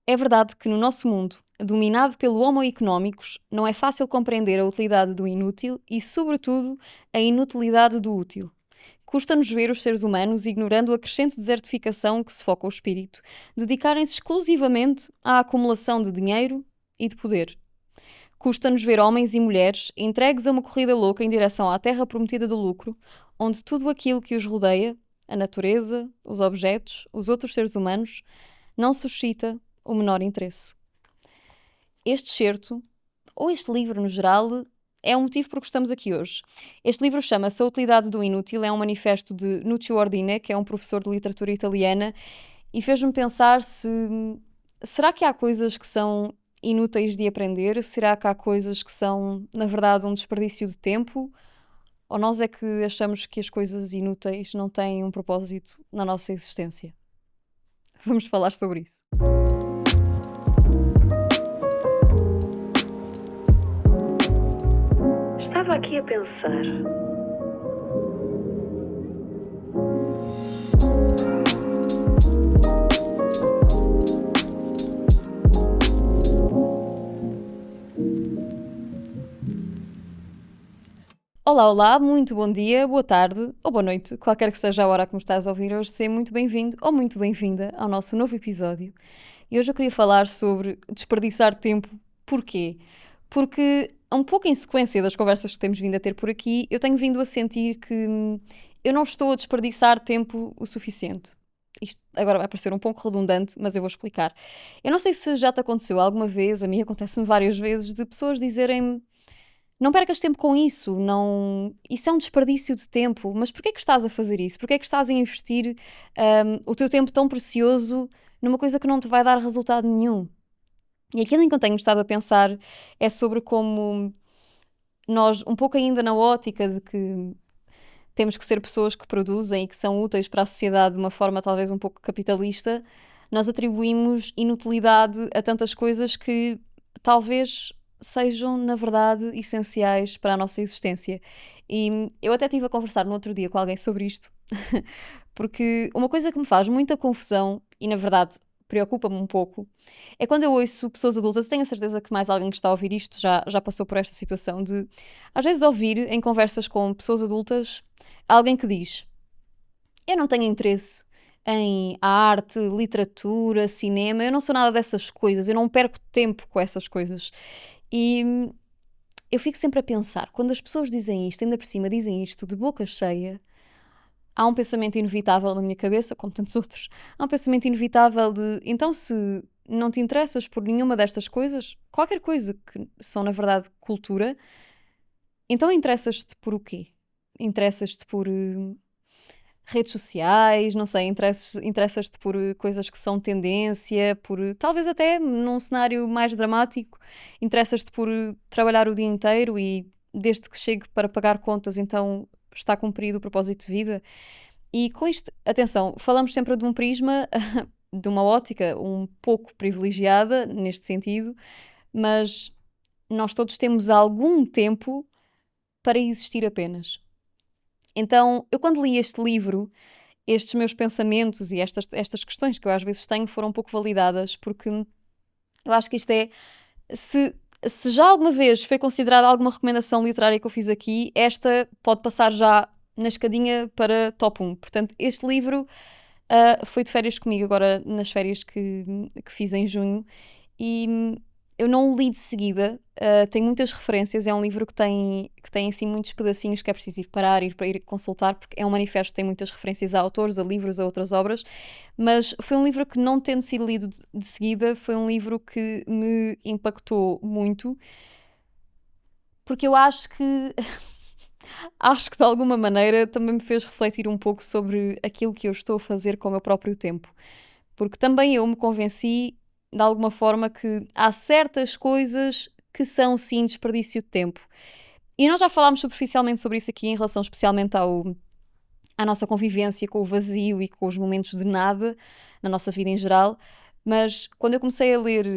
É verdade que no nosso mundo, dominado pelo Homo económicos, não é fácil compreender a utilidade do inútil e, sobretudo, a inutilidade do útil. Custa-nos ver os seres humanos, ignorando a crescente desertificação que sufoca o espírito, dedicarem-se exclusivamente à acumulação de dinheiro e de poder. Custa-nos ver homens e mulheres entregues a uma corrida louca em direção à terra prometida do lucro, onde tudo aquilo que os rodeia, a natureza, os objetos, os outros seres humanos, não suscita o menor interesse. Este certo, ou este livro no geral, é o motivo por que estamos aqui hoje. Este livro chama-se A Utilidade do Inútil, é um manifesto de Nuccio Ordine, que é um professor de literatura italiana, e fez-me pensar se será que há coisas que são inúteis de aprender? Será que há coisas que são, na verdade, um desperdício de tempo? Ou nós é que achamos que as coisas inúteis não têm um propósito na nossa existência? Vamos falar sobre isso. Estava aqui a pensar. Olá, olá, muito bom dia, boa tarde ou boa noite, qualquer que seja a hora que me estás a ouvir hoje, seja muito bem-vindo ou muito bem-vinda ao nosso novo episódio. E hoje eu queria falar sobre desperdiçar tempo. Porquê? Porque, um pouco em sequência das conversas que temos vindo a ter por aqui, eu tenho vindo a sentir que eu não estou a desperdiçar tempo o suficiente. Isto agora vai parecer um pouco redundante, mas eu vou explicar. Eu não sei se já te aconteceu alguma vez, a mim acontece-me várias vezes, de pessoas dizerem-me: não percas tempo com isso, não... isso é um desperdício de tempo, mas porquê é que estás a fazer isso? Porquê é que estás a investir o teu tempo tão precioso numa coisa que não te vai dar resultado nenhum? E aquilo em que eu tenho estado a pensar é sobre como nós, um pouco ainda na ótica de que temos que ser pessoas que produzem e que são úteis para a sociedade de uma forma talvez um pouco capitalista, nós atribuímos inutilidade a tantas coisas que talvez sejam, na verdade, essenciais para a nossa existência. E eu até estive a conversar no outro dia com alguém sobre isto, porque uma coisa que me faz muita confusão, e na verdade preocupa-me um pouco, é quando eu ouço pessoas adultas, eu tenho a certeza que mais alguém que está a ouvir isto já passou por esta situação de, às vezes, ouvir em conversas com pessoas adultas alguém que diz: eu não tenho interesse em arte, literatura, cinema, eu não sou nada dessas coisas, eu não perco tempo com essas coisas. E eu fico sempre a pensar, quando as pessoas dizem isto, ainda por cima dizem isto de boca cheia, há um pensamento inevitável na minha cabeça, como tantos outros, há um pensamento inevitável de, então se não te interessas por nenhuma destas coisas, qualquer coisa que são na verdade cultura, então interessas-te por o quê? Interessas-te por redes sociais, não sei, interessas-te por coisas que são tendência, por talvez até num cenário mais dramático, interessas-te por trabalhar o dia inteiro e desde que chegue para pagar contas, então está cumprido o propósito de vida. E com isto, atenção, falamos sempre de um prisma, de uma ótica um pouco privilegiada neste sentido, mas nós todos temos algum tempo para existir apenas. Então, eu quando li este livro, estes meus pensamentos e estas questões que eu às vezes tenho foram um pouco validadas, porque eu acho que isto é, se já alguma vez foi considerada alguma recomendação literária que eu fiz aqui, esta pode passar já na escadinha para top 1. Portanto, este livro foi de férias comigo agora nas férias que fiz em junho e eu não o li de seguida, tem muitas referências, é um livro que tem assim muitos pedacinhos que é preciso ir parar, para ir consultar, porque é um manifesto que tem muitas referências a autores, a livros, a outras obras, mas foi um livro que, não tendo sido lido de seguida, foi um livro que me impactou muito, porque eu acho que acho que de alguma maneira também me fez refletir um pouco sobre aquilo que eu estou a fazer com o meu próprio tempo. Porque também eu me convenci, de alguma forma, que há certas coisas que são sim desperdício de tempo. E nós já falámos superficialmente sobre isso aqui, em relação especialmente à nossa convivência com o vazio e com os momentos de nada na nossa vida em geral. Mas quando eu comecei a ler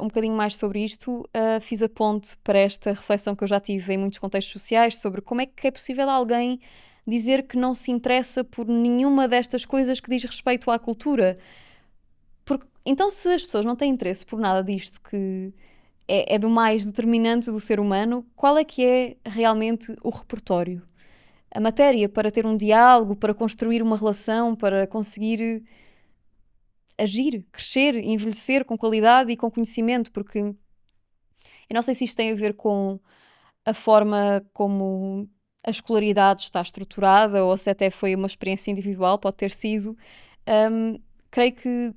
um bocadinho mais sobre isto, fiz a ponte para esta reflexão que eu já tive em muitos contextos sociais sobre como é que é possível alguém dizer que não se interessa por nenhuma destas coisas que diz respeito à cultura. Porque, então, se as pessoas não têm interesse por nada disto que é do mais determinante do ser humano, qual é que é realmente o repertório? A matéria para ter um diálogo, para construir uma relação, para conseguir agir, crescer, envelhecer com qualidade e com conhecimento, porque eu não sei se isto tem a ver com a forma como a escolaridade está estruturada ou se até foi uma experiência individual, pode ter sido. Creio que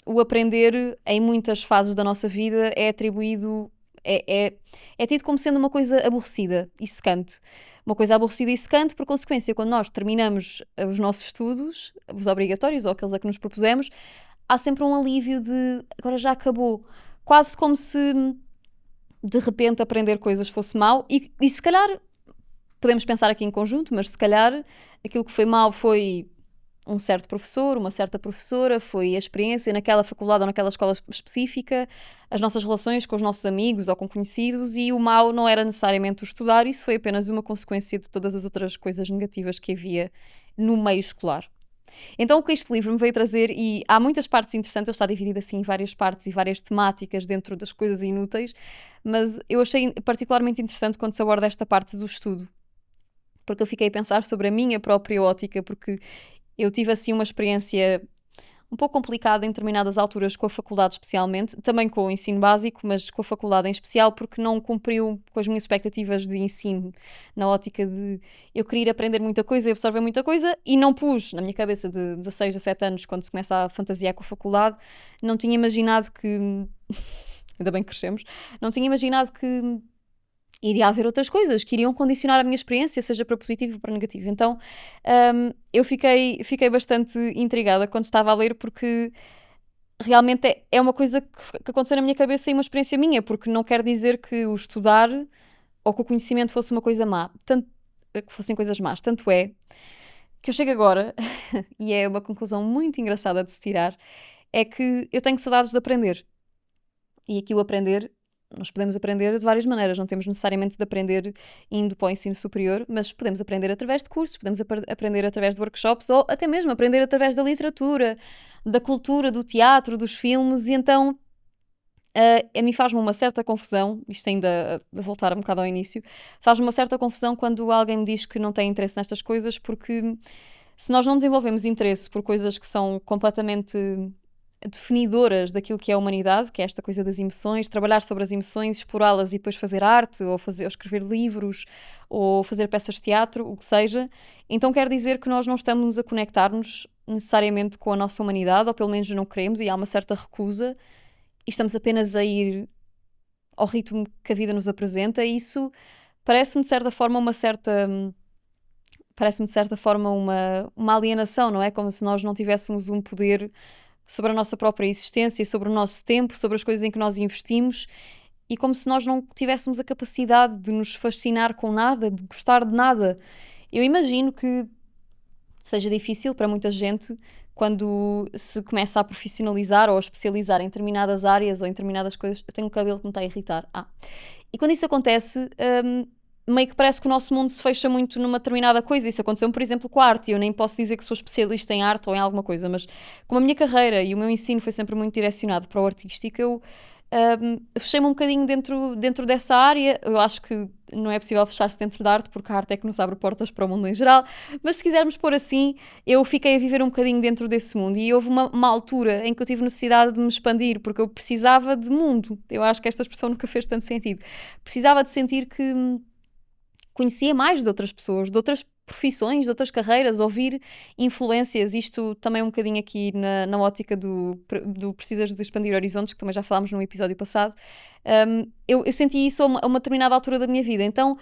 o aprender em muitas fases da nossa vida é atribuído, é tido como sendo uma coisa aborrecida e secante. Uma coisa aborrecida e secante, por consequência, quando nós terminamos os nossos estudos, os obrigatórios ou aqueles a que nos propusemos, há sempre um alívio de agora já acabou. Quase como se de repente aprender coisas fosse mau e se calhar, podemos pensar aqui em conjunto, mas se calhar aquilo que foi mau foi um certo professor, uma certa professora, foi a experiência naquela faculdade ou naquela escola específica, as nossas relações com os nossos amigos ou com conhecidos, e o mal não era necessariamente o estudar, isso foi apenas uma consequência de todas as outras coisas negativas que havia no meio escolar. Então o que este livro me veio trazer, e há muitas partes interessantes, ele está dividido assim em várias partes e várias temáticas dentro das coisas inúteis, mas eu achei particularmente interessante quando se aborda esta parte do estudo, porque eu fiquei a pensar sobre a minha própria ótica, porque eu tive assim uma experiência um pouco complicada em determinadas alturas com a faculdade especialmente, também com o ensino básico, mas com a faculdade em especial porque não cumpriu com as minhas expectativas de ensino, na ótica de eu querer aprender muita coisa e absorver muita coisa, e não pus na minha cabeça de 16 a 7 anos, quando se começa a fantasiar com a faculdade, não tinha imaginado que ainda bem que crescemos, não tinha imaginado que iria haver outras coisas que iriam condicionar a minha experiência, seja para positivo ou para negativo. Então, eu fiquei bastante intrigada quando estava a ler, porque realmente é uma coisa que aconteceu na minha cabeça e uma experiência minha, porque não quer dizer que o estudar ou que o conhecimento fosse uma coisa má, que fossem coisas más. Tanto é que eu chego agora, e é uma conclusão muito engraçada de se tirar, é que eu tenho saudades de aprender. E aqui o aprender, nós podemos aprender de várias maneiras, não temos necessariamente de aprender indo para o ensino superior, mas podemos aprender através de cursos, podemos aprender através de workshops ou até mesmo aprender através da literatura, da cultura, do teatro, dos filmes, e então a mim faz-me uma certa confusão, isto ainda a voltar um bocado ao início, faz-me uma certa confusão quando alguém me diz que não tem interesse nestas coisas, porque se nós não desenvolvemos interesse por coisas que são completamente definidoras daquilo que é a humanidade, que é esta coisa das emoções, trabalhar sobre as emoções, explorá-las e depois fazer arte, ou escrever livros, ou fazer peças de teatro, o que seja, então quer dizer que nós não estamos a conectar-nos necessariamente com a nossa humanidade, ou pelo menos não queremos, e há uma certa recusa, e estamos apenas a ir ao ritmo que a vida nos apresenta, e isso parece-me de certa forma uma alienação, não é? Como se nós não tivéssemos um poder sobre a nossa própria existência, sobre o nosso tempo, sobre as coisas em que nós investimos, e como se nós não tivéssemos a capacidade de nos fascinar com nada, de gostar de nada. Eu imagino que seja difícil para muita gente quando se começa a profissionalizar ou a especializar em determinadas áreas ou em determinadas coisas. Eu tenho um cabelo que me está a irritar. E quando isso acontece, meio que parece que o nosso mundo se fecha muito numa determinada coisa. Isso aconteceu, por exemplo, com a arte. Eu nem posso dizer que sou especialista em arte ou em alguma coisa, mas como a minha carreira e o meu ensino foi sempre muito direcionado para o artístico, eu fechei-me um bocadinho dentro dessa área. Eu acho que não é possível fechar-se dentro da arte, porque a arte é que nos abre portas para o mundo em geral, mas se quisermos pôr assim, eu fiquei a viver um bocadinho dentro desse mundo, e houve uma altura em que eu tive necessidade de me expandir, porque eu precisava de mundo. Eu acho que esta expressão nunca fez tanto sentido. Precisava de sentir que conhecia mais de outras pessoas, de outras profissões, de outras carreiras, ouvir influências, isto também um bocadinho aqui na ótica do precisas de expandir horizontes, que também já falámos no episódio passado. Eu senti isso a uma determinada altura da minha vida, então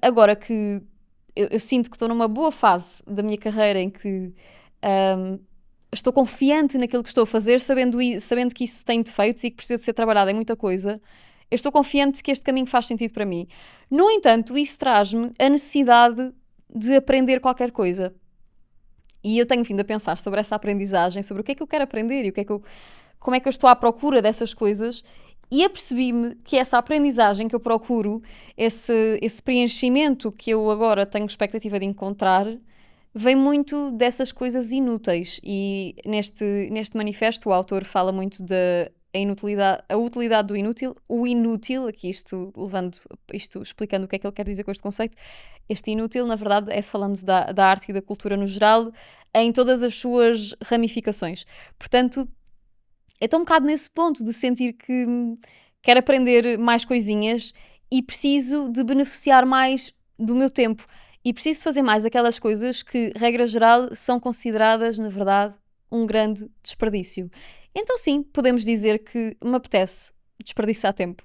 agora que eu sinto que estou numa boa fase da minha carreira em que estou confiante naquilo que estou a fazer, sabendo que isso tem defeitos e que precisa de ser trabalhado em muita coisa, eu estou confiante que este caminho faz sentido para mim. No entanto, isso traz-me a necessidade de aprender qualquer coisa. E eu tenho vindo a pensar sobre essa aprendizagem, sobre o que é que eu quero aprender e como é que eu estou à procura dessas coisas, e apercebi-me que essa aprendizagem que eu procuro, esse preenchimento que eu agora tenho expectativa de encontrar, vem muito dessas coisas inúteis. E neste manifesto o autor fala muito da a utilidade do inútil, o inútil, aqui explicando o que é que ele quer dizer com este conceito. Este inútil, na verdade, é falando da arte e da cultura no geral, em todas as suas ramificações. Portanto, eu estou um bocado nesse ponto de sentir que quero aprender mais coisinhas e preciso de beneficiar mais do meu tempo. E preciso fazer mais aquelas coisas que, regra geral, são consideradas, na verdade, um grande desperdício. Então sim, podemos dizer que me apetece desperdiçar tempo.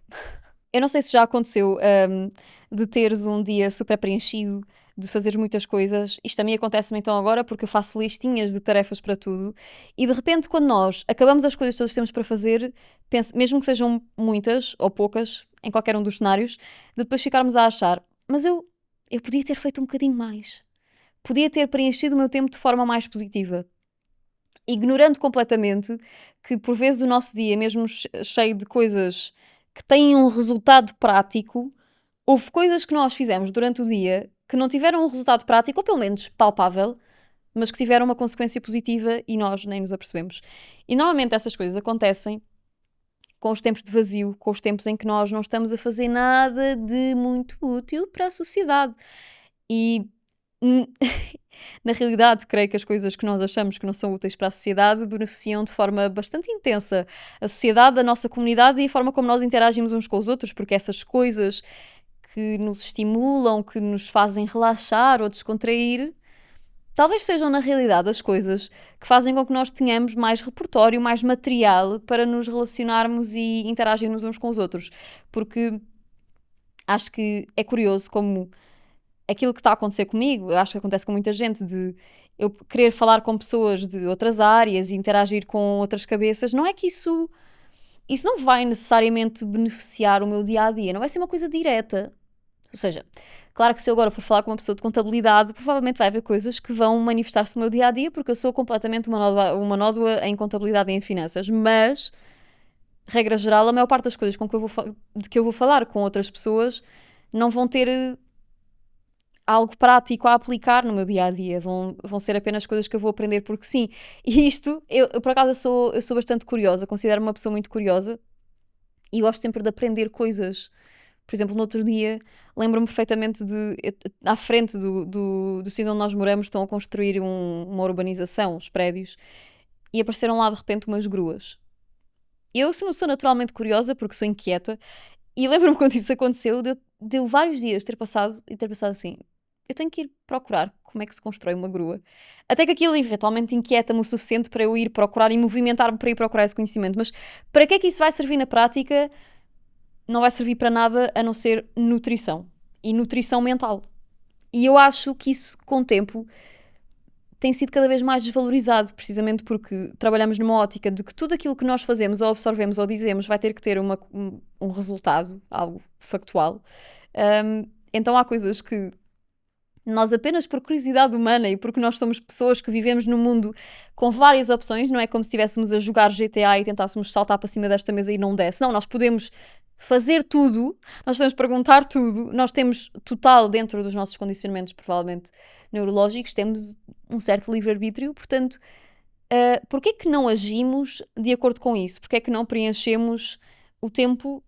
Eu não sei se já aconteceu de teres um dia super preenchido, de fazeres muitas coisas. Isto a mim acontece-me então agora porque eu faço listinhas de tarefas para tudo e de repente quando nós acabamos as coisas que todos temos para fazer, penso, mesmo que sejam muitas ou poucas, em qualquer um dos cenários, de depois ficarmos a achar, mas eu podia ter feito um bocadinho mais. Podia ter preenchido o meu tempo de forma mais positiva. Ignorando completamente que por vezes o nosso dia, mesmo cheio de coisas que têm um resultado prático, houve coisas que nós fizemos durante o dia que não tiveram um resultado prático, ou pelo menos palpável, mas que tiveram uma consequência positiva e nós nem nos apercebemos. E normalmente essas coisas acontecem com os tempos de vazio, com os tempos em que nós não estamos a fazer nada de muito útil para a sociedade. E na realidade, creio que as coisas que nós achamos que não são úteis para a sociedade beneficiam de forma bastante intensa a sociedade, a nossa comunidade e a forma como nós interagimos uns com os outros, porque essas coisas que nos estimulam, que nos fazem relaxar ou descontrair, talvez sejam na realidade as coisas que fazem com que nós tenhamos mais repertório, mais material para nos relacionarmos e interagirmos uns com os outros. Porque acho que é curioso como aquilo que está a acontecer comigo, eu acho que acontece com muita gente, de eu querer falar com pessoas de outras áreas e interagir com outras cabeças, não é que isso não vai necessariamente beneficiar o meu dia-a-dia, não vai ser uma coisa direta. Ou seja, claro que se eu agora for falar com uma pessoa de contabilidade, provavelmente vai haver coisas que vão manifestar-se no meu dia-a-dia, porque eu sou completamente uma nódoa em contabilidade e em finanças, mas, regra geral, a maior parte das coisas de que eu vou falar com outras pessoas não vão ter algo prático a aplicar no meu dia-a-dia, vão ser apenas coisas que eu vou aprender porque sim. E isto, eu por acaso, eu sou bastante curiosa, considero-me uma pessoa muito curiosa e gosto sempre de aprender coisas. Por exemplo, no outro dia, lembro-me perfeitamente à frente do sítio onde nós moramos, estão a construir uma urbanização, os prédios, e apareceram lá de repente umas gruas. Eu sou uma pessoa naturalmente curiosa, porque sou inquieta, e lembro-me quando isso aconteceu, deu vários dias ter passado assim, eu tenho que ir procurar como é que se constrói uma grua. Até que aquilo eventualmente inquieta-me o suficiente para eu ir procurar e movimentar-me para ir procurar esse conhecimento. Mas para que é que isso vai servir na prática? Não vai servir para nada a não ser nutrição. E nutrição mental. E eu acho que isso, com o tempo, tem sido cada vez mais desvalorizado, precisamente porque trabalhamos numa ótica de que tudo aquilo que nós fazemos ou absorvemos ou dizemos vai ter que ter um resultado, algo factual. Então há coisas que nós apenas por curiosidade humana e porque nós somos pessoas que vivemos num mundo com várias opções, não é como se estivéssemos a jogar GTA e tentássemos saltar para cima desta mesa e não desce. Não, nós podemos fazer tudo, nós podemos perguntar tudo, nós temos total, dentro dos nossos condicionamentos provavelmente neurológicos, temos um certo livre-arbítrio, portanto, porquê é que não agimos de acordo com isso? Porquê é que não preenchemos o tempo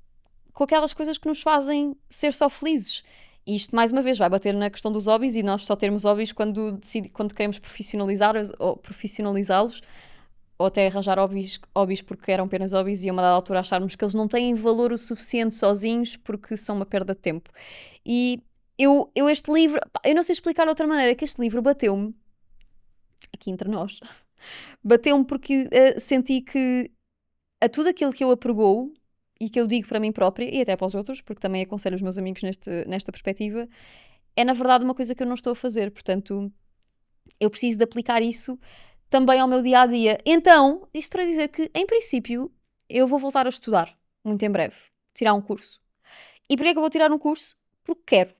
com aquelas coisas que nos fazem ser só felizes? E isto, mais uma vez, vai bater na questão dos hobbies e nós só termos hobbies quando queremos profissionalizá-los ou até arranjar hobbies porque eram apenas hobbies e a uma dada altura acharmos que eles não têm valor o suficiente sozinhos porque são uma perda de tempo. E eu este livro, eu não sei explicar de outra maneira, que este livro bateu-me, aqui entre nós, bateu-me porque senti que a tudo aquilo que eu apregoo e que eu digo para mim própria, e até para os outros, porque também aconselho os meus amigos nesta perspectiva, é na verdade uma coisa que eu não estou a fazer, portanto eu preciso de aplicar isso também ao meu dia-a-dia. Então, isto para dizer que, em princípio, eu vou voltar a estudar, muito em breve, tirar um curso. E porquê é que eu vou tirar um curso? Porque quero.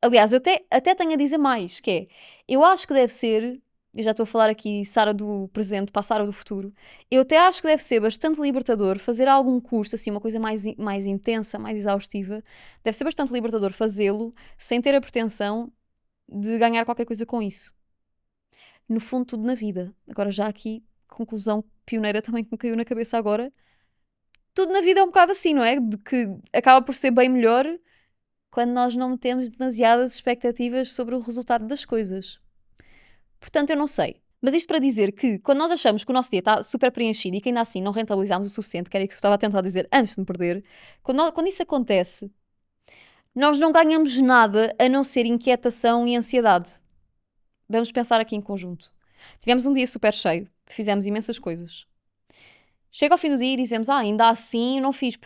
Aliás, eu até tenho a dizer mais, que é, eu acho que deve ser, eu já estou a falar aqui Sara do presente para a Sara do futuro, eu até acho que deve ser bastante libertador fazer algum curso, assim, uma coisa mais intensa, mais exaustiva, deve ser bastante libertador fazê-lo sem ter a pretensão de ganhar qualquer coisa com isso. no fundo, tudo na vida. Agora já aqui, conclusão pioneira também que me caiu na cabeça agora. Tudo na vida é um bocado assim, não é? De que acaba por ser bem melhor quando nós não temos demasiadas expectativas sobre o resultado das coisas. Portanto, eu não sei. Mas isto para dizer que, quando nós achamos que o nosso dia está super preenchido e que ainda assim não rentabilizámos o suficiente, que era isso que eu estava a tentar dizer antes de me perder, quando isso acontece, nós não ganhamos nada a não ser inquietação e ansiedade. Vamos pensar aqui em conjunto. Tivemos um dia super cheio, fizemos imensas coisas. Chega ao fim do dia e dizemos, ainda assim não fiz.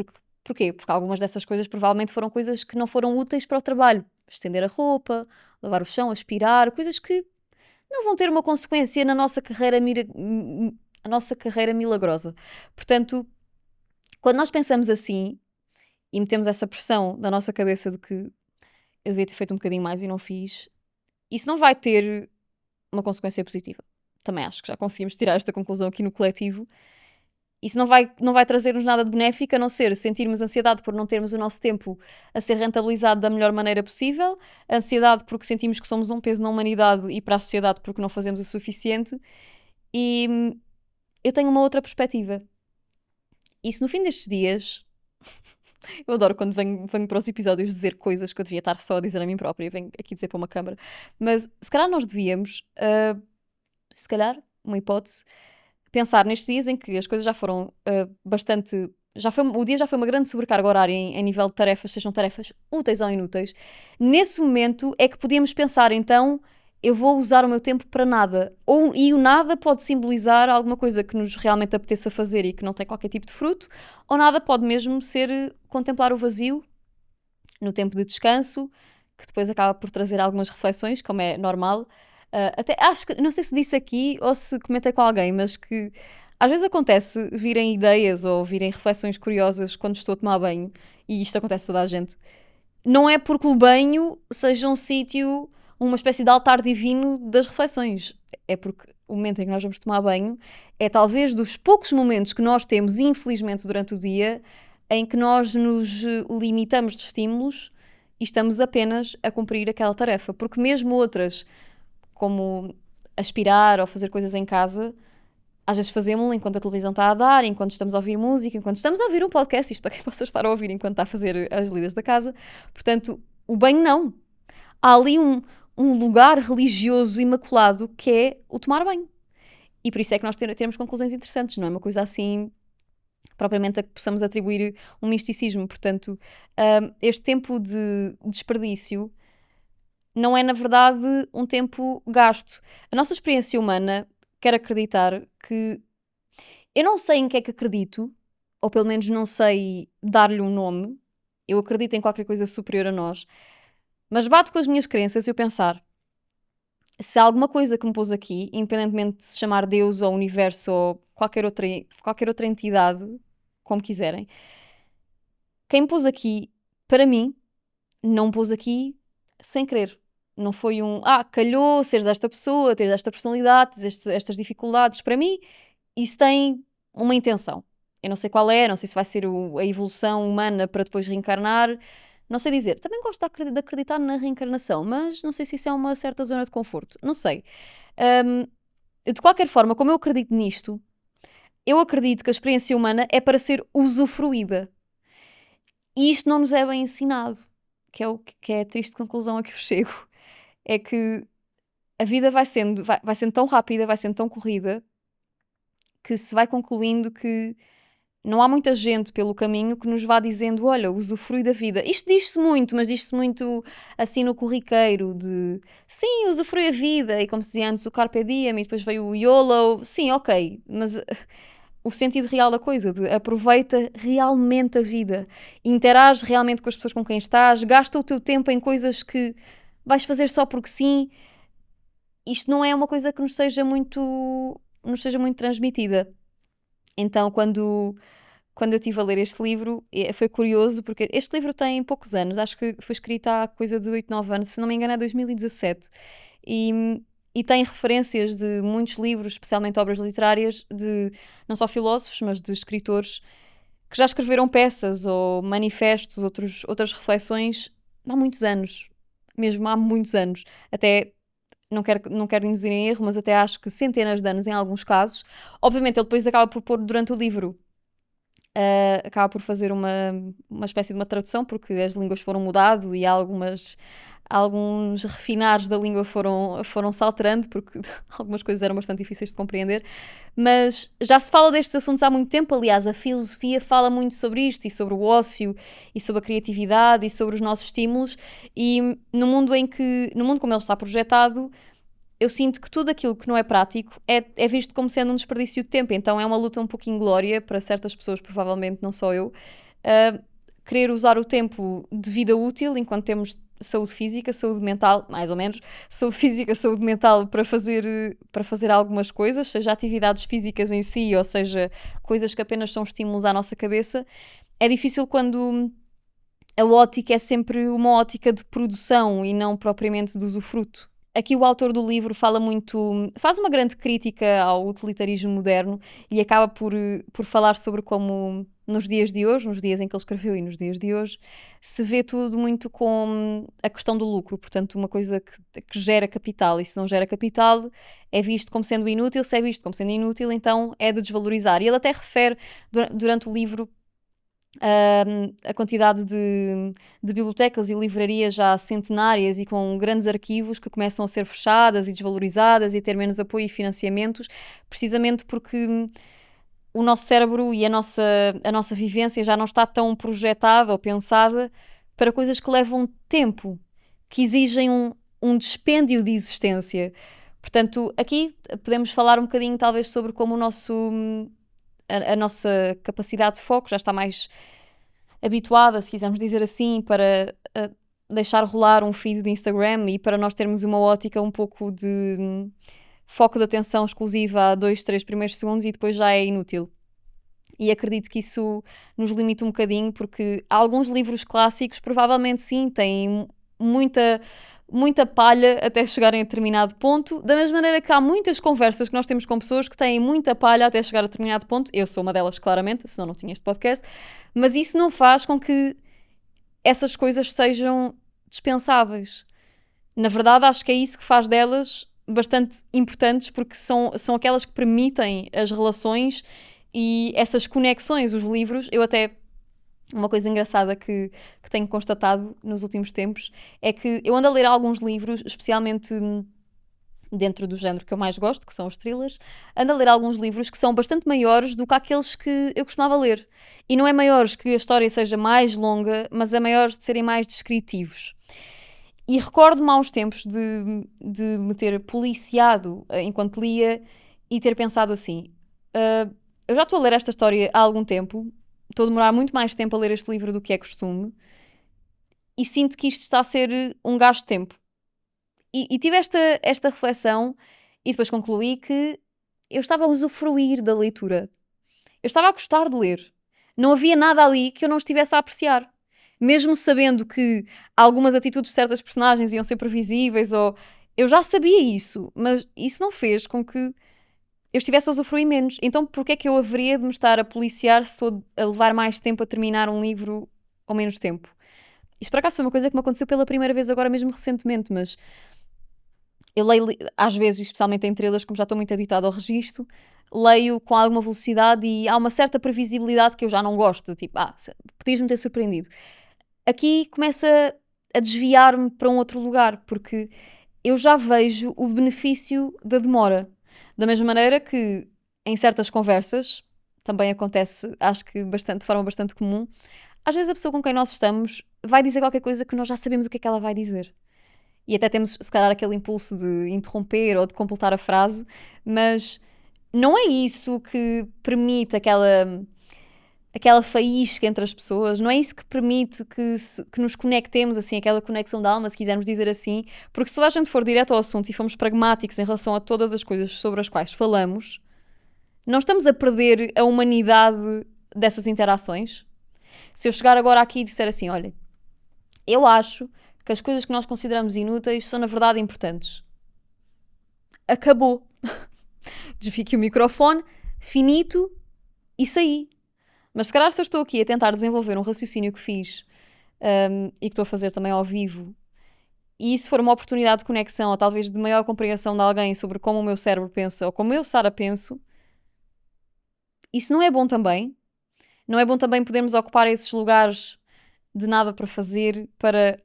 Porquê? Porque algumas dessas coisas provavelmente foram coisas que não foram úteis para o trabalho. Estender a roupa, lavar o chão, aspirar, coisas que não vão ter uma consequência na nossa carreira, a nossa carreira milagrosa. Portanto, quando nós pensamos assim e metemos essa pressão na nossa cabeça de que eu devia ter feito um bocadinho mais e não fiz, isso não vai ter uma consequência positiva. Também acho que já conseguimos tirar esta conclusão aqui no coletivo. Isso não vai trazer-nos nada de benéfico, a não ser sentirmos ansiedade por não termos o nosso tempo a ser rentabilizado da melhor maneira possível, ansiedade porque sentimos que somos um peso na humanidade e para a sociedade porque não fazemos o suficiente. E eu tenho uma outra perspectiva. E se no fim destes dias... Eu adoro quando venho para os episódios dizer coisas que eu devia estar só a dizer a mim própria, venho aqui dizer para uma câmara. Mas se calhar nós devíamos, se calhar, uma hipótese, pensar nestes dias em que as coisas já foram bastante... o dia já foi uma grande sobrecarga horária em nível de tarefas, sejam tarefas úteis ou inúteis. Nesse momento é que podíamos pensar, então, eu vou usar o meu tempo para nada. E o nada pode simbolizar alguma coisa que nos realmente apeteça fazer e que não tem qualquer tipo de fruto, ou nada pode mesmo ser contemplar o vazio no tempo de descanso, que depois acaba por trazer algumas reflexões, como é normal. Até acho que, não sei se disse aqui ou se comentei com alguém, mas que às vezes acontece virem ideias ou virem reflexões curiosas quando estou a tomar banho, e isto acontece a toda a gente. Não é porque o banho seja um sítio, uma espécie de altar divino das reflexões. É porque o momento em que nós vamos tomar banho é talvez dos poucos momentos que nós temos, infelizmente, durante o dia, em que nós nos limitamos de estímulos e estamos apenas a cumprir aquela tarefa. Porque mesmo outras, como aspirar ou fazer coisas em casa, às vezes fazemos-lo enquanto a televisão está a dar, enquanto estamos a ouvir música, enquanto estamos a ouvir um podcast, isto para quem possa estar a ouvir enquanto está a fazer as lidas da casa. Portanto, o banho não. Há ali um lugar religioso imaculado que é o tomar banho. E por isso é que nós temos conclusões interessantes, não é uma coisa assim propriamente a que possamos atribuir um misticismo. Portanto, este tempo de desperdício não é, na verdade, um tempo gasto. A nossa experiência humana quer acreditar que... Eu não sei em que é que acredito, ou pelo menos não sei dar-lhe um nome. Eu acredito em qualquer coisa superior a nós. Mas bato com as minhas crenças e eu pensar, se há alguma coisa que me pôs aqui, independentemente de se chamar Deus ou Universo ou qualquer outra entidade, como quiserem, quem me pôs aqui, para mim, não me pôs aqui sem querer. Não foi calhou seres esta pessoa, teres esta personalidade, teres estas dificuldades. Para mim, isso tem uma intenção. Eu não sei qual é, não sei se vai ser a evolução humana para depois reencarnar. Não sei dizer. Também gosto de acreditar na reencarnação, mas não sei se isso é uma certa zona de conforto. Não sei. De qualquer forma, como eu acredito nisto, eu acredito que a experiência humana é para ser usufruída. E isto não nos é bem ensinado. Que é a triste conclusão a que eu chego. É que a vida vai sendo tão rápida, vai sendo tão corrida, que se vai concluindo que não há muita gente pelo caminho que nos vá dizendo, olha, usufrui da vida. Isto diz-se muito, mas diz-se muito assim no corriqueiro de sim, usufrui a vida. E como se dizia antes, o Carpe Diem, e depois veio o YOLO. Sim, ok, mas o sentido real da coisa, de aproveita realmente a vida. Interage realmente com as pessoas com quem estás, gasta o teu tempo em coisas que vais fazer só porque sim. Isto não é uma coisa que nos seja muito transmitida. Então, quando eu estive a ler este livro, foi curioso, porque este livro tem poucos anos, acho que foi escrito há coisa de 8, 9 anos, se não me engano é 2017, e tem referências de muitos livros, especialmente obras literárias, de não só filósofos, mas de escritores, que já escreveram peças ou manifestos, outras reflexões, há muitos anos, mesmo há muitos anos, até não quero induzir em erro, mas até acho que centenas de anos em alguns casos. Obviamente ele depois acaba por pôr durante o livro, acaba por fazer uma espécie de uma tradução, porque as línguas foram mudando e alguns refinares da língua foram se alterando, porque algumas coisas eram bastante difíceis de compreender, mas já se fala destes assuntos há muito tempo. Aliás, a filosofia fala muito sobre isto, e sobre o ócio, e sobre a criatividade, e sobre os nossos estímulos, e no mundo como ele está projetado, eu sinto que tudo aquilo que não é prático é visto como sendo um desperdício de tempo. Então é uma luta um pouco inglória para certas pessoas, provavelmente não só eu, querer usar o tempo de vida útil, enquanto temos saúde física, saúde mental, mais ou menos, saúde física, saúde mental, para fazer algumas coisas, seja atividades físicas em si, ou seja, coisas que apenas são estímulos à nossa cabeça. É difícil quando a ótica é sempre uma ótica de produção e não propriamente de usufruto. Aqui o autor do livro faz uma grande crítica ao utilitarismo moderno e acaba por falar sobre como nos dias de hoje, nos dias em que ele escreveu e nos dias de hoje, se vê tudo muito com a questão do lucro. Portanto, uma coisa que gera capital, e se não gera capital é visto como sendo inútil. Se é visto como sendo inútil, então é de desvalorizar. E ele até refere durante o livro a quantidade de bibliotecas e livrarias já centenárias e com grandes arquivos que começam a ser fechadas e desvalorizadas e a ter menos apoio e financiamentos, precisamente porque o nosso cérebro e a nossa vivência já não está tão projetada ou pensada para coisas que levam tempo, que exigem um dispêndio de existência. Portanto, aqui podemos falar um bocadinho talvez sobre como a nossa capacidade de foco já está mais habituada, se quisermos dizer assim, para deixar rolar um feed de Instagram e para nós termos uma ótica um pouco de foco de atenção exclusiva a 2, 3 primeiros segundos e depois já é inútil. E acredito que isso nos limita um bocadinho, porque alguns livros clássicos provavelmente sim têm muita palha até chegarem a determinado ponto, da mesma maneira que há muitas conversas que nós temos com pessoas que têm muita palha até chegar a determinado ponto. Eu sou uma delas, claramente, senão não tinha este podcast, mas isso não faz com que essas coisas sejam dispensáveis. Na verdade, acho que é isso que faz delas bastante importantes, porque são aquelas que permitem as relações e essas conexões. Os livros, uma coisa engraçada que tenho constatado nos últimos tempos é que eu ando a ler alguns livros, especialmente dentro do género que eu mais gosto, que são os thrillers, ando a ler alguns livros que são bastante maiores do que aqueles que eu costumava ler. E não é maiores que a história seja mais longa, mas é maiores de serem mais descritivos. E recordo-me há uns tempos de me ter policiado enquanto lia e ter pensado assim, eu já estou a ler esta história há algum tempo, estou a demorar muito mais tempo a ler este livro do que é costume e sinto que isto está a ser um gasto de tempo. E tive esta reflexão e depois concluí que eu estava a usufruir da leitura. Eu estava a gostar de ler. Não havia nada ali que eu não estivesse a apreciar. Mesmo sabendo que algumas atitudes de certas personagens iam ser previsíveis, ou eu já sabia isso, mas isso não fez com que eu estivesse a usufruir menos. Então porquê é que eu haveria de me estar a policiar se estou a levar mais tempo a terminar um livro ou menos tempo? Isto por acaso foi uma coisa que me aconteceu pela primeira vez agora mesmo recentemente, mas eu leio às vezes, especialmente em thrillers, como já estou muito habituada ao registro, leio com alguma velocidade e há uma certa previsibilidade que eu já não gosto, tipo, podias-me ter surpreendido. Aqui começa a desviar-me para um outro lugar, porque eu já vejo o benefício da demora. Da mesma maneira que em certas conversas, também acontece, acho que de forma bastante comum, às vezes a pessoa com quem nós estamos vai dizer qualquer coisa que nós já sabemos o que é que ela vai dizer. E até temos, se calhar, aquele impulso de interromper ou de completar a frase, mas não é isso que permite aquela faísca entre as pessoas, não é isso que permite que nos conectemos, assim, aquela conexão da alma, se quisermos dizer assim, porque se toda a gente for direto ao assunto e formos pragmáticos em relação a todas as coisas sobre as quais falamos, não estamos a perder a humanidade dessas interações? Se eu chegar agora aqui e disser assim, olha, eu acho que as coisas que nós consideramos inúteis são na verdade importantes. Acabou. Desfico aqui o microfone, finito e saí. Mas se calhar se eu estou aqui a tentar desenvolver um raciocínio que fiz e que estou a fazer também ao vivo e isso for uma oportunidade de conexão ou talvez de maior compreensão de alguém sobre como o meu cérebro pensa ou como eu, Sara, penso, isso não é bom também. Não é bom também podermos ocupar esses lugares de nada para fazer, para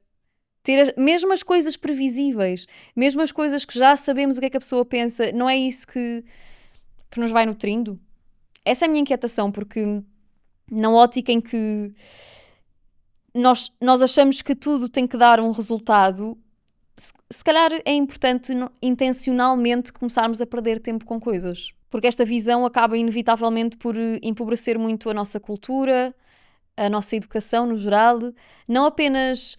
ter mesmo as coisas previsíveis, mesmo as coisas que já sabemos o que é que a pessoa pensa, não é isso que nos vai nutrindo? Essa é a minha inquietação, porque na ótica em que nós achamos que tudo tem que dar um resultado, se calhar é importante intencionalmente começarmos a perder tempo com coisas. Porque esta visão acaba inevitavelmente por empobrecer muito a nossa cultura, a nossa educação no geral, não apenas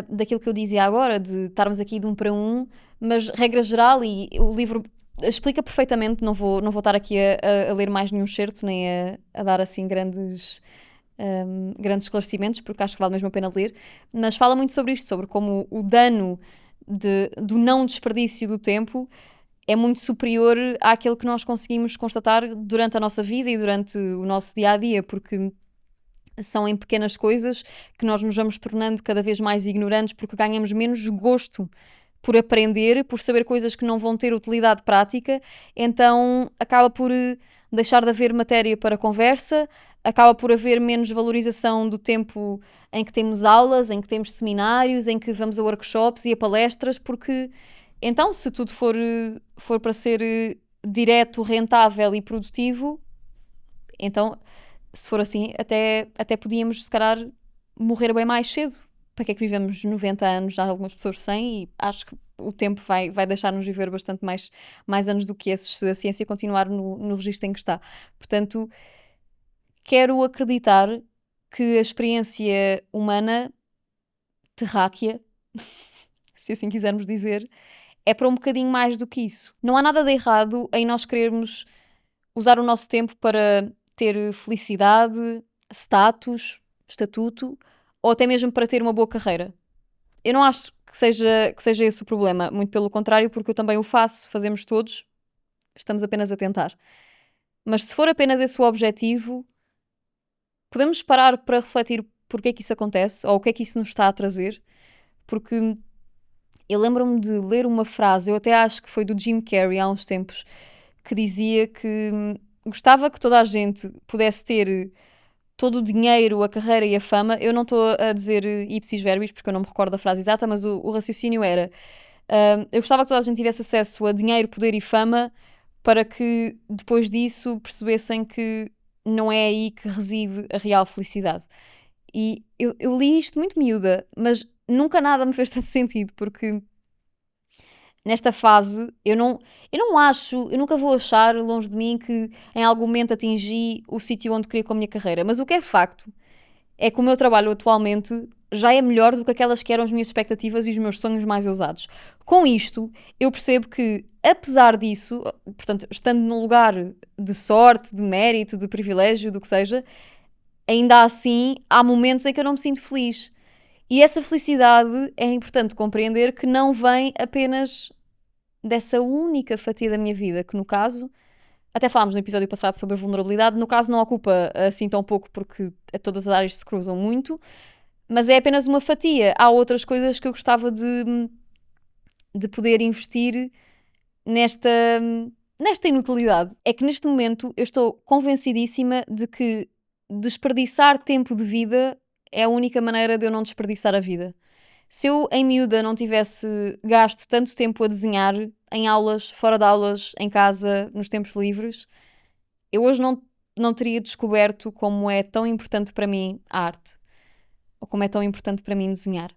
daquilo que eu dizia agora, de estarmos aqui de um para um, mas regra geral, e o livro explica perfeitamente, não vou estar aqui a ler mais nenhum excerto, nem a dar assim grandes esclarecimentos, porque acho que vale mesmo a pena ler, mas fala muito sobre isto, sobre como o dano do não desperdício do tempo é muito superior àquele que nós conseguimos constatar durante a nossa vida e durante o nosso dia-a-dia, porque são em pequenas coisas que nós nos vamos tornando cada vez mais ignorantes porque ganhamos menos gosto por aprender, por saber coisas que não vão ter utilidade prática, então acaba por deixar de haver matéria para conversa, acaba por haver menos valorização do tempo em que temos aulas, em que temos seminários, em que vamos a workshops e a palestras, porque então se tudo for para ser direto, rentável e produtivo, então se for assim, até podíamos, se calhar, morrer bem mais cedo. Para que é que vivemos 90 anos, já algumas pessoas 100, e acho que o tempo vai deixar-nos viver bastante mais anos do que esses, se a ciência continuar no registro em que está. Portanto, quero acreditar que a experiência humana, terráquea, se assim quisermos dizer, é para um bocadinho mais do que isso. Não há nada de errado em nós querermos usar o nosso tempo para ter felicidade, status, estatuto, ou até mesmo para ter uma boa carreira. Eu não acho que seja esse o problema, muito pelo contrário, porque eu também o faço, fazemos todos, estamos apenas a tentar. Mas se for apenas esse o objetivo, podemos parar para refletir porque é que isso acontece, ou o que é que isso nos está a trazer, porque eu lembro-me de ler uma frase, eu até acho que foi do Jim Carrey há uns tempos, que dizia que gostava que toda a gente pudesse ter todo o dinheiro, a carreira e a fama. Eu não estou a dizer ipsis verbis, porque eu não me recordo da frase exata, mas o raciocínio era eu gostava que toda a gente tivesse acesso a dinheiro, poder e fama, para que depois disso percebessem que não é aí que reside a real felicidade. E eu li isto muito miúda, mas nunca nada me fez tanto sentido, porque nesta fase, eu nunca vou achar longe de mim que em algum momento atingi o sítio onde queria com a minha carreira, mas o que é facto é que o meu trabalho atualmente já é melhor do que aquelas que eram as minhas expectativas e os meus sonhos mais ousados. Com isto, eu percebo que, apesar disso, portanto, estando num lugar de sorte, de mérito, de privilégio, do que seja, ainda assim há momentos em que eu não me sinto feliz. E essa felicidade é importante compreender que não vem apenas dessa única fatia da minha vida, que no caso, até falámos no episódio passado sobre a vulnerabilidade, no caso não ocupa assim tão pouco porque todas as áreas se cruzam muito, mas é apenas uma fatia. Há outras coisas que eu gostava de poder investir nesta inutilidade. É que neste momento eu estou convencidíssima de que desperdiçar tempo de vida é a única maneira de eu não desperdiçar a vida. Se eu, em miúda, não tivesse gasto tanto tempo a desenhar, em aulas, fora de aulas, em casa, nos tempos livres, eu hoje não teria descoberto como é tão importante para mim a arte. Ou como é tão importante para mim desenhar.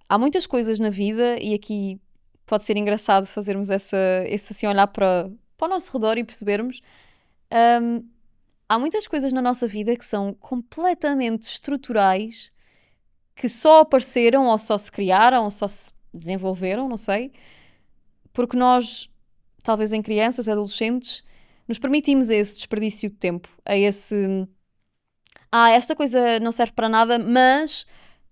Há muitas coisas na vida, e aqui pode ser engraçado fazermos esse assim, olhar para o nosso redor e percebermos. Há muitas coisas na nossa vida que são completamente estruturais, que só apareceram, ou só se criaram, ou só se desenvolveram, não sei, porque nós, talvez em crianças, adolescentes, nos permitimos esse desperdício de tempo, a esse esta coisa não serve para nada, mas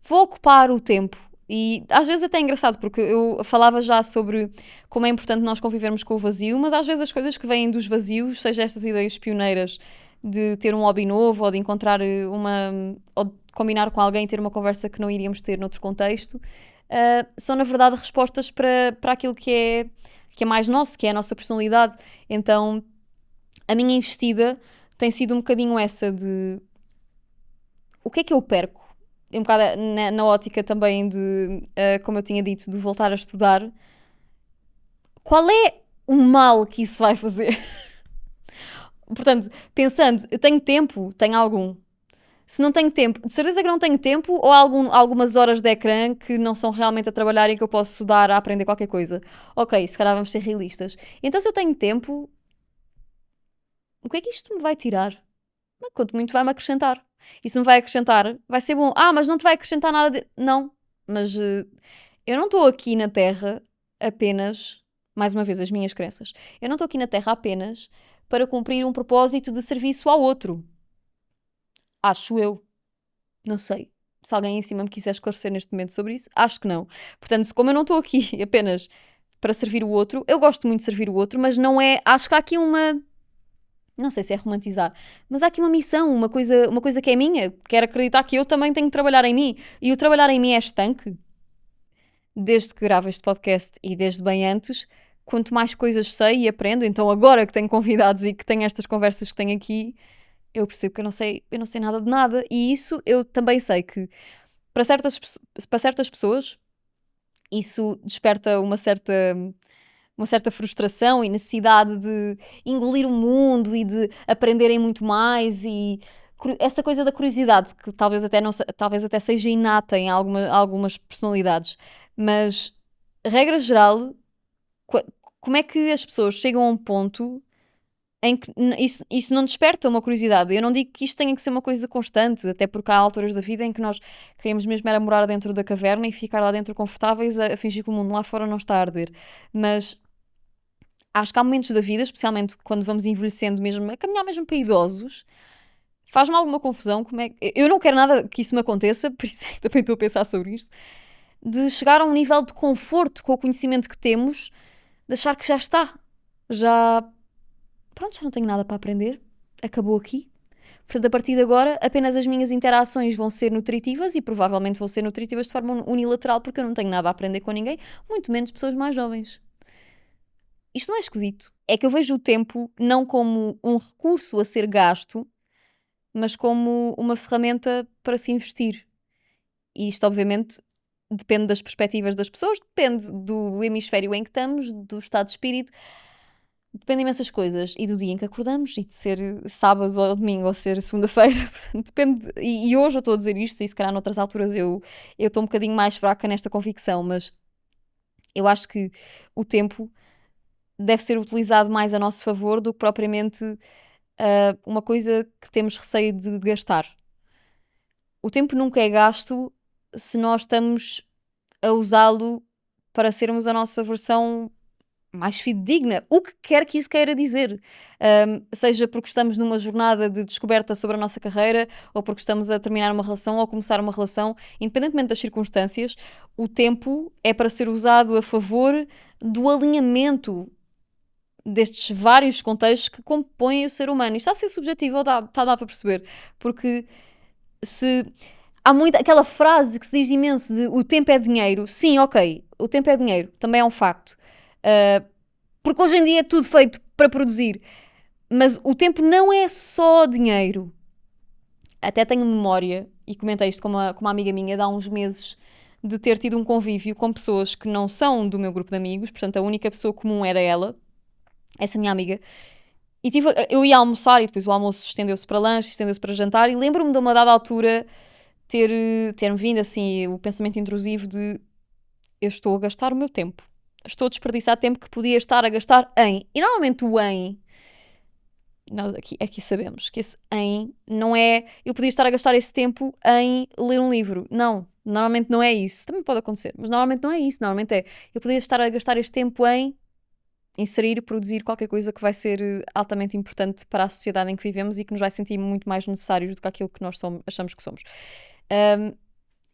vou ocupar o tempo. E às vezes até é engraçado, porque eu falava já sobre como é importante nós convivermos com o vazio, mas às vezes as coisas que vêm dos vazios, seja estas ideias pioneiras de ter um hobby novo, ou de encontrar ou de combinar com alguém e ter uma conversa que não iríamos ter noutro contexto, são na verdade respostas para aquilo que é mais nosso, que é a nossa personalidade. Então a minha investida tem sido um bocadinho essa de o que é que eu perco? Um bocado na ótica também de, como eu tinha dito, de voltar a estudar. Qual é o mal que isso vai fazer? Portanto, pensando, eu tenho tempo? Tenho algum. Se não tenho tempo, de certeza que não tenho tempo ou há algumas horas de ecrã que não são realmente a trabalhar e que eu posso estudar a aprender qualquer coisa. Ok, se calhar vamos ser realistas. Então se eu tenho tempo, o que é que isto me vai tirar? Quanto muito vai-me acrescentar. E se me vai acrescentar, vai ser bom. Mas não te vai acrescentar nada de... Não, mas eu não estou aqui na Terra apenas, mais uma vez, as minhas crenças. Eu não estou aqui na Terra apenas para cumprir um propósito de serviço ao outro. Acho eu. Não sei. Se alguém em cima me quiser esclarecer neste momento sobre isso, acho que não. Portanto, como eu não estou aqui apenas para servir o outro, eu gosto muito de servir o outro, mas não é... Acho que há aqui uma... Não sei se é romantizar, mas há aqui uma missão, uma coisa que é minha. Quero acreditar que eu também tenho que trabalhar em mim. E o trabalhar em mim é estanque. Desde que gravo este podcast e desde bem antes, quanto mais coisas sei e aprendo, então agora que tenho convidados e que tenho estas conversas que tenho aqui, eu percebo que eu não sei nada de nada. E isso eu também sei que para certas pessoas isso desperta uma certa frustração e necessidade de engolir o mundo e de aprenderem muito mais e essa coisa da curiosidade que talvez até seja inata em algumas personalidades, mas regra geral, como é que as pessoas chegam a um ponto em que isso não desperta uma curiosidade? Eu não digo que isto tenha que ser uma coisa constante, até porque há alturas da vida em que nós queremos mesmo era morar dentro da caverna e ficar lá dentro confortáveis a fingir que o mundo lá fora não está a arder, mas acho que há momentos da vida, especialmente quando vamos envelhecendo mesmo, a caminhar mesmo para idosos, faz-me alguma confusão como é que... Eu não quero nada que isso me aconteça, por isso é que também estou a pensar sobre isto, de chegar a um nível de conforto com o conhecimento que temos, de achar que já está. Pronto, já não tenho nada para aprender. Acabou aqui. Portanto, a partir de agora, apenas as minhas interações vão ser nutritivas e provavelmente vão ser nutritivas de forma unilateral porque eu não tenho nada a aprender com ninguém, muito menos pessoas mais jovens. Isto não é esquisito. É que eu vejo o tempo não como um recurso a ser gasto, mas como uma ferramenta para se investir. E isto, obviamente, depende das perspectivas das pessoas, depende do hemisfério em que estamos, do estado de espírito, depende de imensas coisas. E do dia em que acordamos, e de ser sábado ou domingo, ou ser segunda-feira. Depende. E hoje eu estou a dizer isto, e se calhar noutras alturas eu estou um bocadinho mais fraca nesta convicção, mas eu acho que o tempo deve ser utilizado mais a nosso favor do que propriamente uma coisa que temos receio de gastar. O tempo nunca é gasto se nós estamos a usá-lo para sermos a nossa versão mais fidedigna, o que quer que isso queira dizer. Seja porque estamos numa jornada de descoberta sobre a nossa carreira, ou porque estamos a terminar uma relação ou começar uma relação, independentemente das circunstâncias, o tempo é para ser usado a favor do alinhamento destes vários contextos que compõem o ser humano. Isto está a ser subjetivo, está a dar para perceber, porque se há muito aquela frase que se diz imenso de o tempo é dinheiro. Sim, ok, o tempo é dinheiro, também é um facto, porque hoje em dia é tudo feito para produzir, mas o tempo não é só dinheiro. Até tenho memória, e comentei isto com uma amiga minha de há uns meses, de ter tido um convívio com pessoas que não são do meu grupo de amigos, portanto a única pessoa comum era ela, essa minha amiga, e eu ia almoçar e depois o almoço estendeu-se para lanche, estendeu-se para jantar, e lembro-me de uma dada altura ter-me vindo assim o pensamento intrusivo de eu estou a gastar o meu tempo, estou a desperdiçar tempo que podia estar a gastar em, e normalmente o em, nós aqui sabemos que esse em não é eu podia estar a gastar esse tempo em ler um livro, não, normalmente não é isso, também pode acontecer, mas normalmente não é isso, normalmente é eu podia estar a gastar este tempo em inserir, produzir qualquer coisa que vai ser altamente importante para a sociedade em que vivemos e que nos vai sentir muito mais necessários do que aquilo que nós achamos que somos.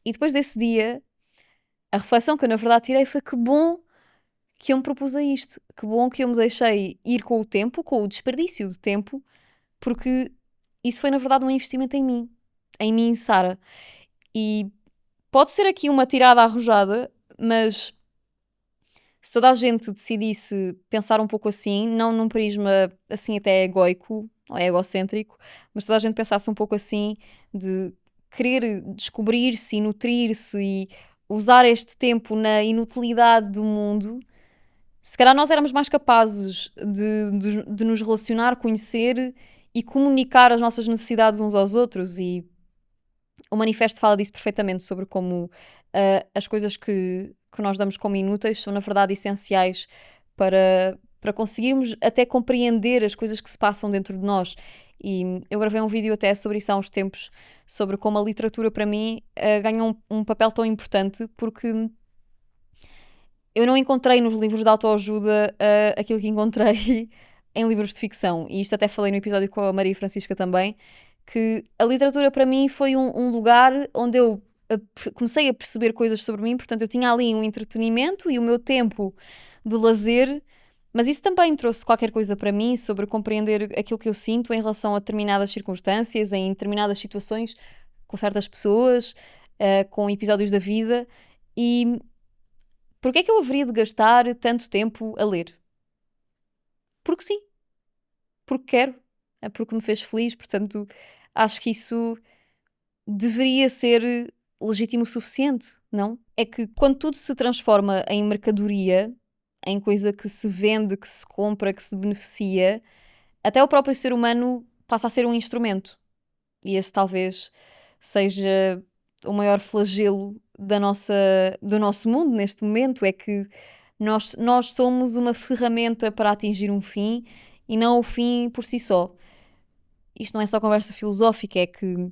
E depois desse dia, a reflexão que eu na verdade tirei foi que bom que eu me propus a isto, que bom que eu me deixei ir com o tempo, com o desperdício de tempo, porque isso foi na verdade um investimento em mim, Sara. E pode ser aqui uma tirada arrojada, mas se toda a gente decidisse pensar um pouco assim, não num prisma assim até egoico ou egocêntrico, mas toda a gente pensasse um pouco assim de querer descobrir-se e nutrir-se e usar este tempo na inutilidade do mundo, se calhar nós éramos mais capazes de nos relacionar, conhecer e comunicar as nossas necessidades uns aos outros. E o manifesto fala disso perfeitamente, sobre como as coisas que nós damos como inúteis são na verdade essenciais para conseguirmos até compreender as coisas que se passam dentro de nós. E eu gravei um vídeo até sobre isso há uns tempos, sobre como a literatura para mim ganha um papel tão importante, porque eu não encontrei nos livros de autoajuda aquilo que encontrei em livros de ficção. E isto até falei no episódio com a Maria Francisca também, que a literatura para mim foi um lugar onde eu comecei a perceber coisas sobre mim. Portanto, eu tinha ali um entretenimento e o meu tempo de lazer, mas isso também trouxe qualquer coisa para mim sobre compreender aquilo que eu sinto em relação a determinadas circunstâncias, em determinadas situações, com certas pessoas, com episódios da vida. E porquê é que eu haveria de gastar tanto tempo a ler? Porque sim. Porque quero. É porque me fez feliz. Portanto, acho que isso deveria ser legítimo o suficiente, não? É que quando tudo se transforma em mercadoria, em coisa que se vende, que se compra, que se beneficia, até o próprio ser humano passa a ser um instrumento. E esse talvez seja o maior flagelo do nosso mundo neste momento, é que nós somos uma ferramenta para atingir um fim e não o fim por si só. Isto não é só conversa filosófica, é que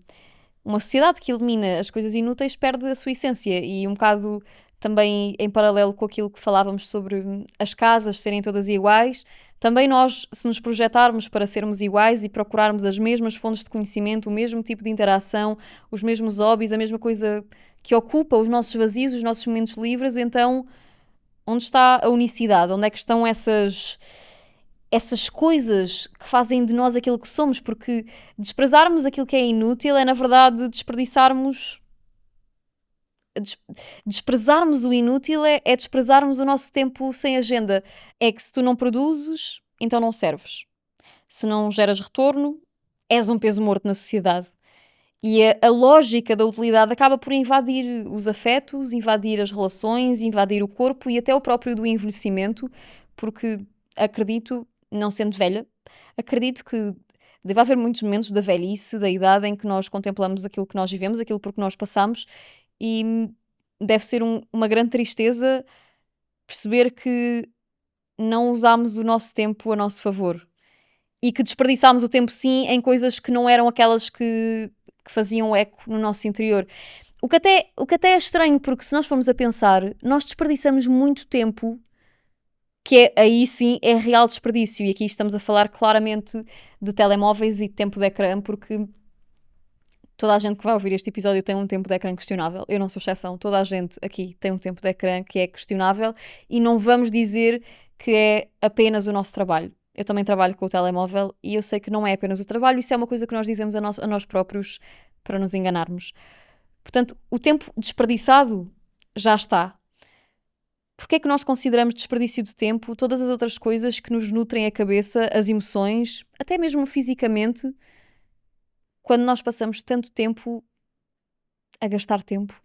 uma sociedade que elimina as coisas inúteis perde a sua essência. E um bocado também em paralelo com aquilo que falávamos sobre as casas serem todas iguais, também nós, se nos projetarmos para sermos iguais e procurarmos as mesmas fontes de conhecimento, o mesmo tipo de interação, os mesmos hobbies, a mesma coisa que ocupa os nossos vazios, os nossos momentos livres, então onde está a unicidade? Onde é que estão essas coisas que fazem de nós aquilo que somos? Porque desprezarmos aquilo que é inútil é, na verdade, desprezarmos o inútil é desprezarmos o nosso tempo sem agenda. É que se tu não produzes, então não serves. Se não geras retorno, és um peso morto na sociedade. E a lógica da utilidade acaba por invadir os afetos, invadir as relações, invadir o corpo e até o próprio do envelhecimento, porque acredito, não sendo velha, acredito que deve haver muitos momentos da velhice, da idade, em que nós contemplamos aquilo que nós vivemos, aquilo por que nós passamos, e deve ser uma grande tristeza perceber que não usámos o nosso tempo a nosso favor e que desperdiçámos o tempo, sim, em coisas que não eram aquelas que faziam eco no nosso interior. O que até é estranho, porque se nós formos a pensar, nós desperdiçamos muito tempo, que aí sim é real desperdício. E aqui estamos a falar claramente de telemóveis e de tempo de ecrã, porque toda a gente que vai ouvir este episódio tem um tempo de ecrã questionável. Eu não sou exceção. Toda a gente aqui tem um tempo de ecrã que é questionável e não vamos dizer que é apenas o nosso trabalho. Eu também trabalho com o telemóvel e eu sei que não é apenas o trabalho, isso é uma coisa que nós dizemos a nós próprios para nos enganarmos. Portanto, o tempo desperdiçado já está. Porquê é que nós consideramos desperdício de tempo todas as outras coisas que nos nutrem a cabeça, as emoções, até mesmo fisicamente, quando nós passamos tanto tempo a gastar tempo?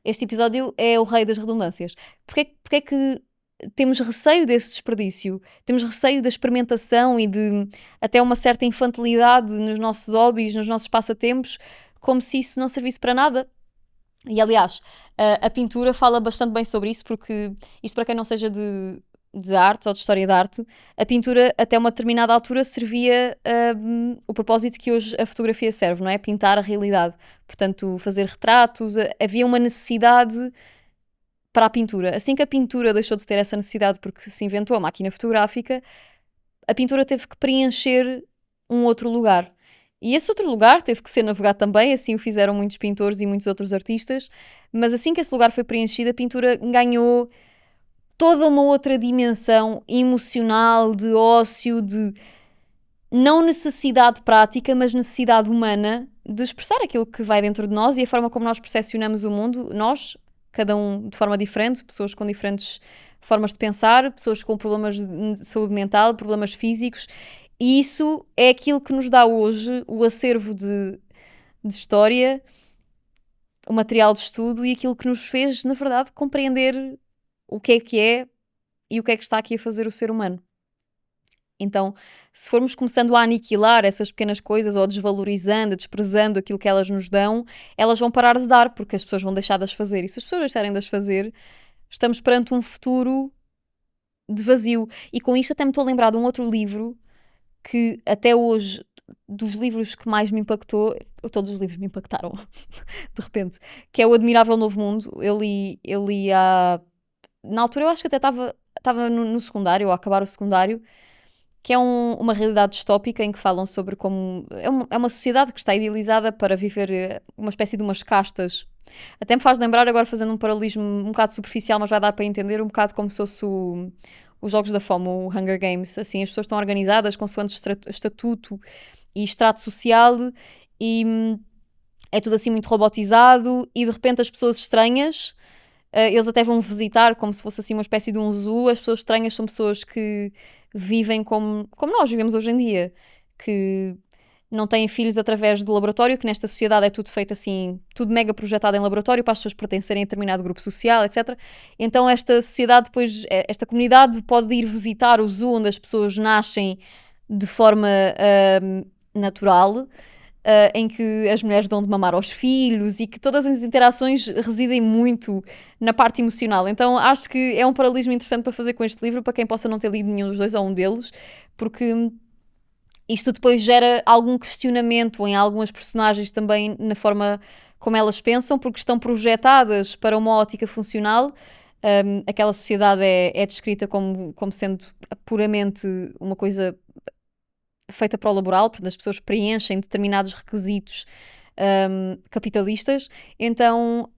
Este episódio é o rei das redundâncias. Porquê é que temos receio desse desperdício? Temos receio da experimentação e de até uma certa infantilidade nos nossos hobbies, nos nossos passatempos, como se isso não servisse para nada. E aliás, a pintura fala bastante bem sobre isso, porque isto, para quem não seja de arte ou de história da arte, a pintura até uma determinada altura servia o propósito que hoje a fotografia serve, não é? Pintar a realidade. Portanto, fazer retratos, havia uma necessidade para a pintura. Assim que a pintura deixou de ter essa necessidade porque se inventou a máquina fotográfica, a pintura teve que preencher um outro lugar. E esse outro lugar teve que ser navegado também, assim o fizeram muitos pintores e muitos outros artistas, mas assim que esse lugar foi preenchido, a pintura ganhou toda uma outra dimensão emocional, de ócio, de não necessidade prática, mas necessidade humana de expressar aquilo que vai dentro de nós e a forma como nós percepcionamos o mundo, nós, cada um de forma diferente, pessoas com diferentes formas de pensar, pessoas com problemas de saúde mental, problemas físicos, e isso é aquilo que nos dá hoje o acervo de história, o material de estudo e aquilo que nos fez, na verdade, compreender o que é e o que é que está aqui a fazer o ser humano. Então, se formos começando a aniquilar essas pequenas coisas ou desvalorizando, desprezando aquilo que elas nos dão, elas vão parar de dar, porque as pessoas vão deixar de as fazer. E se as pessoas deixarem de as fazer, estamos perante um futuro de vazio. E com isto até me estou a lembrar de um outro livro que até hoje, dos livros que mais me impactou, todos os livros me impactaram, de repente, que é o Admirável Novo Mundo. Eu li na altura eu acho que até estava no secundário, ou a acabar o secundário, que é uma realidade distópica em que falam sobre como é uma sociedade que está idealizada para viver uma espécie de umas castas. Até me faz lembrar, agora fazendo um paralelismo um bocado superficial, mas vai dar para entender um bocado como se fosse os Jogos da Fome, o Hunger Games. Assim, as pessoas estão organizadas consoante estatuto e extrato social e é tudo assim muito robotizado e de repente as pessoas estranhas, eles até vão visitar como se fosse assim uma espécie de um zoo. As pessoas estranhas são pessoas que vivem como nós vivemos hoje em dia, que não têm filhos através de laboratório, que nesta sociedade é tudo feito assim, tudo mega projetado em laboratório para as pessoas pertencerem a determinado grupo social, etc. Então esta sociedade depois, esta comunidade pode ir visitar o zoo onde as pessoas nascem de forma natural, em que as mulheres dão de mamar aos filhos e que todas as interações residem muito na parte emocional. Então acho que é um paralelismo interessante para fazer com este livro, para quem possa não ter lido nenhum dos dois ou um deles, porque isto depois gera algum questionamento em algumas personagens também na forma como elas pensam, porque estão projetadas para uma ótica funcional. Aquela sociedade é descrita como sendo puramente uma coisa feita para o laboral, porque as pessoas preenchem determinados requisitos capitalistas. Então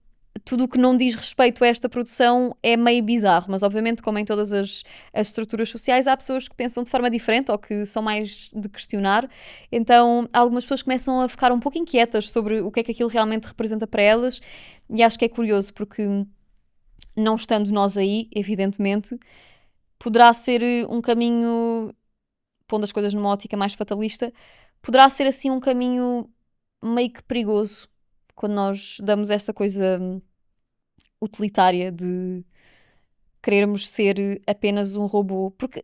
tudo o que não diz respeito a esta produção é meio bizarro, mas obviamente, como em todas as estruturas sociais, há pessoas que pensam de forma diferente ou que são mais de questionar. Então algumas pessoas começam a ficar um pouco inquietas sobre o que é que aquilo realmente representa para elas, e acho que é curioso porque, não estando nós aí, evidentemente, poderá ser um caminho, pondo as coisas numa ótica mais fatalista, poderá ser assim um caminho meio que perigoso quando nós damos esta coisa utilitária de querermos ser apenas um robô. Porque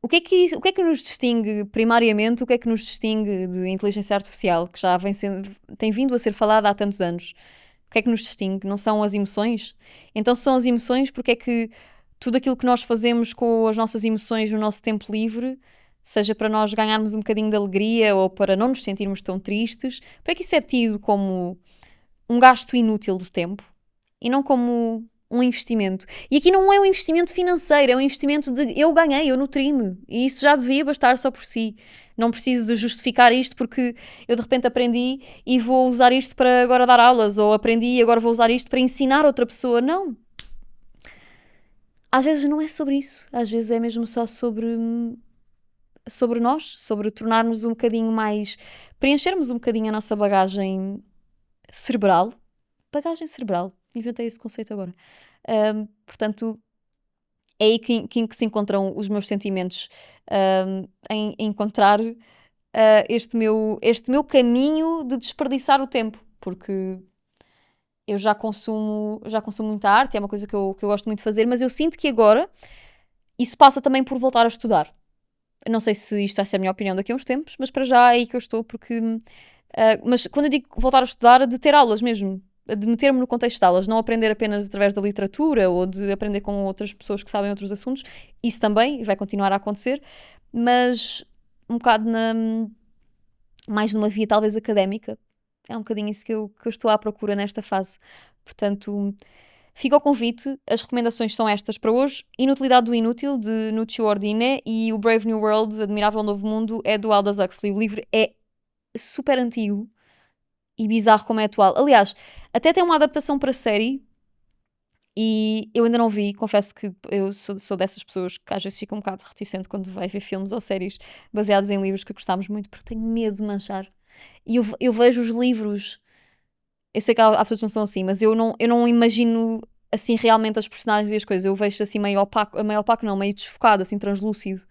o que é que nos distingue, primariamente, o que é que nos distingue de inteligência artificial, que já tem vindo a ser falada há tantos anos? O que é que nos distingue? Não são as emoções? Então, se são as emoções, porque é que tudo aquilo que nós fazemos com as nossas emoções no nosso tempo livre, seja para nós ganharmos um bocadinho de alegria ou para não nos sentirmos tão tristes, para que isso é tido como um gasto inútil de tempo e não como um investimento? E aqui não é um investimento financeiro, é um investimento de eu ganhei, eu nutri-me, e isso já devia bastar só por si. Não preciso de justificar isto porque eu de repente aprendi e vou usar isto para agora dar aulas, ou aprendi e agora vou usar isto para ensinar outra pessoa. Não. Às vezes não é sobre isso. Às vezes é mesmo só sobre nós, sobre tornarmos um bocadinho mais, preenchermos um bocadinho a nossa bagagem cerebral. Bagagem cerebral, inventei esse conceito agora. Portanto, é aí que se encontram os meus sentimentos, em encontrar este meu caminho de desperdiçar o tempo, porque eu já consumo muita arte, é uma coisa que eu gosto muito de fazer, mas eu sinto que agora isso passa também por voltar a estudar. Eu não sei se isto vai ser a minha opinião daqui a uns tempos, mas para já é aí que eu estou, porque mas quando eu digo voltar a estudar, de ter aulas mesmo, de meter-me no contexto de aulas, não aprender apenas através da literatura ou de aprender com outras pessoas que sabem outros assuntos. Isso também vai continuar a acontecer, mas um bocado mais numa via talvez académica. É um bocadinho isso que eu estou à procura nesta fase. Portanto, fica o convite. As recomendações são estas para hoje: Inutilidade do Inútil, de Nuccio Ordine, e o Brave New World, Admirável Novo Mundo, é do Aldous Huxley. O livro é super antigo e bizarro como é atual. Aliás, até tem uma adaptação para série e eu ainda não vi. Confesso que eu sou dessas pessoas que às vezes fica um bocado reticente quando vai ver filmes ou séries baseados em livros que gostámos muito, porque tenho medo de manchar. E eu vejo os livros Eu sei que há pessoas que não são assim, mas eu não imagino assim realmente as personagens e as coisas. Eu vejo assim meio opaco não, meio desfocado, assim translúcido.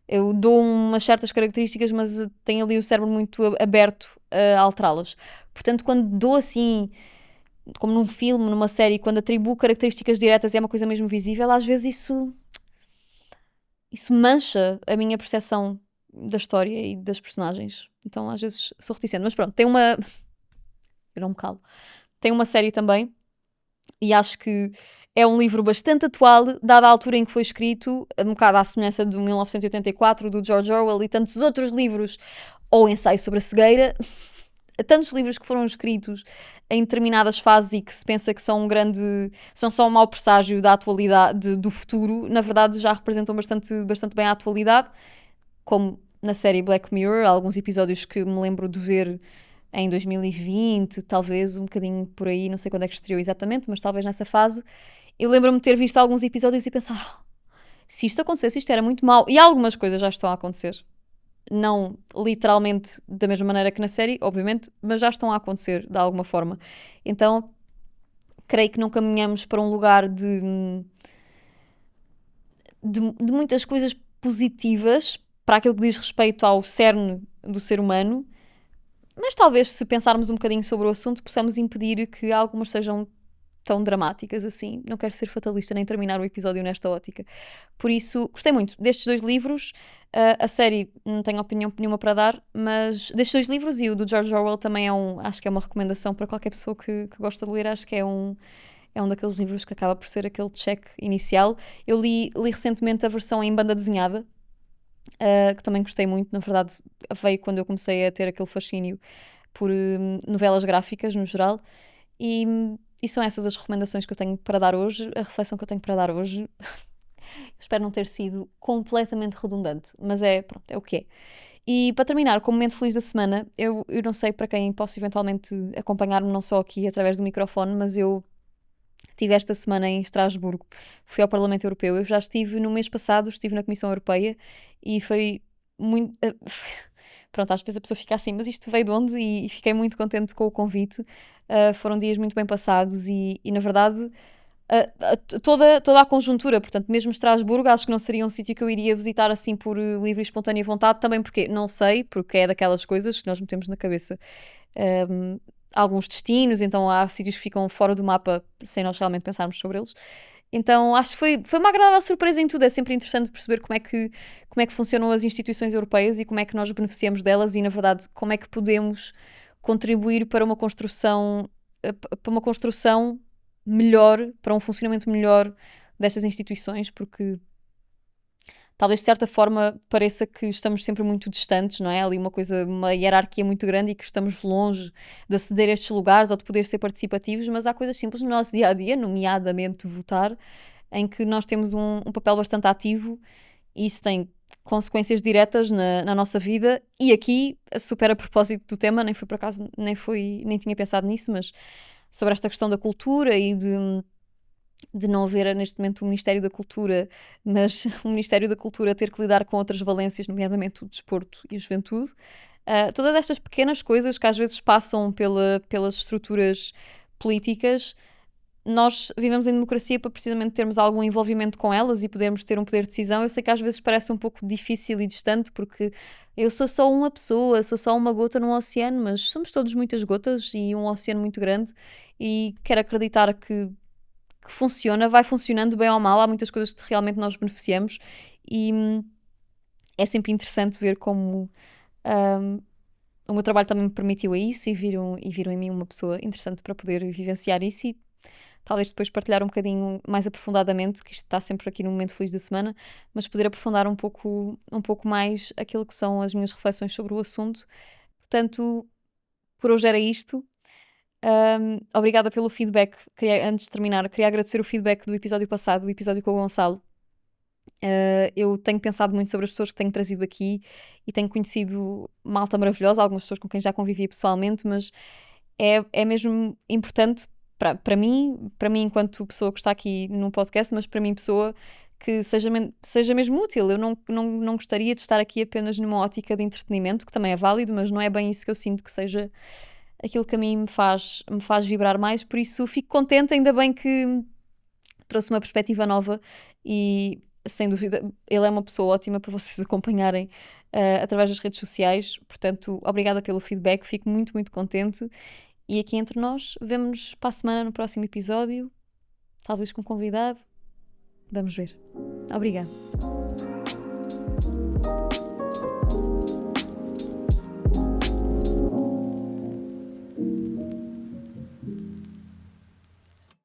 Eu dou umas certas características, mas tenho ali o cérebro muito aberto a alterá-las. Portanto, quando dou assim, como num filme, numa série, quando atribuo características diretas e é uma coisa mesmo visível, às vezes isso mancha a minha percepção da história e das personagens. Então, às vezes, sou reticente. Mas pronto, eu não me calo. Tem uma série também, e acho que é um livro bastante atual, dada a altura em que foi escrito, um bocado à semelhança de 1984, do George Orwell e tantos outros livros, ou ensaio sobre a cegueira, tantos livros que foram escritos em determinadas fases e que se pensa que são só um mau presságio da atualidade, do futuro, na verdade já representam bastante bem a atualidade, como na série Black Mirror, há alguns episódios que me lembro de ver em 2020, talvez um bocadinho por aí, não sei quando é que estreou exatamente, mas talvez nessa fase. Eu lembro-me de ter visto alguns episódios e pensar, se isto acontecesse, isto era muito mau. E algumas coisas já estão a acontecer. Não literalmente da mesma maneira que na série, obviamente, mas já estão a acontecer de alguma forma. Então, creio que não caminhamos para um lugar de muitas coisas positivas para aquilo que diz respeito ao cerne do ser humano, mas talvez se pensarmos um bocadinho sobre o assunto possamos impedir que algumas sejam tão dramáticas assim. Não quero ser fatalista nem terminar o episódio nesta ótica. Por isso, gostei muito destes 2 livros. A série não tenho opinião nenhuma para dar, mas destes 2 livros e o do George Orwell também acho que é uma recomendação para qualquer pessoa que gosta de ler. Acho que é um daqueles livros que acaba por ser aquele check inicial. Eu li recentemente a versão em banda desenhada, que também gostei muito. Na verdade, veio quando eu comecei a ter aquele fascínio por novelas gráficas no geral. E são essas as recomendações que eu tenho para dar hoje, a reflexão que eu tenho para dar hoje. Espero não ter sido completamente redundante, mas pronto, é o que é. E para terminar, com o momento feliz da semana, eu não sei para quem posso eventualmente acompanhar-me, não só aqui através do microfone, mas eu estive esta semana em Estrasburgo, fui ao Parlamento Europeu. Eu já estive no mês passado, estive na Comissão Europeia e foi muito. Pronto, às vezes a pessoa fica assim, mas isto veio de onde? E fiquei muito contente com o convite. Foram dias muito bem passados e na verdade, toda a conjuntura, portanto, mesmo Estrasburgo, acho que não seria um sítio que eu iria visitar assim por livre e espontânea vontade, também porque, não sei, porque é daquelas coisas que nós metemos na cabeça. Alguns destinos, então há sítios que ficam fora do mapa sem nós realmente pensarmos sobre eles. Então acho que foi uma agradável surpresa em tudo. É sempre interessante perceber como é que funcionam as instituições europeias e como é que nós beneficiamos delas e, na verdade, como é que podemos contribuir para uma construção melhor, para um funcionamento melhor destas instituições, porque talvez de certa forma pareça que estamos sempre muito distantes, não é? Ali uma hierarquia muito grande e que estamos longe de aceder a estes lugares ou de poder ser participativos, mas há coisas simples no nosso dia-a-dia, nomeadamente votar, em que nós temos um papel bastante ativo e isso tem consequências diretas na nossa vida. E aqui, super a propósito do tema, nem foi por acaso, nem tinha pensado nisso, mas sobre esta questão da cultura e de não haver neste momento um Ministério da Cultura, mas o Ministério da Cultura ter que lidar com outras valências, nomeadamente o desporto e a juventude. Todas estas pequenas coisas que às vezes passam pelas estruturas políticas, nós vivemos em democracia para precisamente termos algum envolvimento com elas e podermos ter um poder de decisão. Eu sei que às vezes parece um pouco difícil e distante, porque eu sou só uma pessoa, sou só uma gota num oceano, mas somos todos muitas gotas e um oceano muito grande, e quero acreditar que funciona, vai funcionando bem ou mal. Há muitas coisas que realmente nós beneficiamos e é sempre interessante ver como o meu trabalho também me permitiu a isso e viram em mim uma pessoa interessante para poder vivenciar isso e talvez depois partilhar um bocadinho mais aprofundadamente, que isto está sempre aqui no momento feliz da semana, mas poder aprofundar um pouco mais aquilo que são as minhas reflexões sobre o assunto. Portanto, por hoje era isto. Obrigada pelo feedback. Antes de terminar, queria agradecer o feedback do episódio passado, o episódio com o Gonçalo. Eu tenho pensado muito sobre as pessoas que tenho trazido aqui e tenho conhecido malta maravilhosa, algumas pessoas com quem já convivi pessoalmente, mas é mesmo importante para mim enquanto pessoa que está aqui num podcast, mas para mim pessoa que seja mesmo útil. Eu não gostaria de estar aqui apenas numa ótica de entretenimento, que também é válido, mas não é bem isso que eu sinto que seja aquilo que a mim me faz vibrar mais, por isso fico contente, ainda bem que trouxe uma perspectiva nova e, sem dúvida, ele é uma pessoa ótima para vocês acompanharem através das redes sociais, portanto, obrigada pelo feedback, fico muito, muito contente. E aqui entre nós, vemo-nos para a semana no próximo episódio, talvez com um convidado, vamos ver. Obrigada.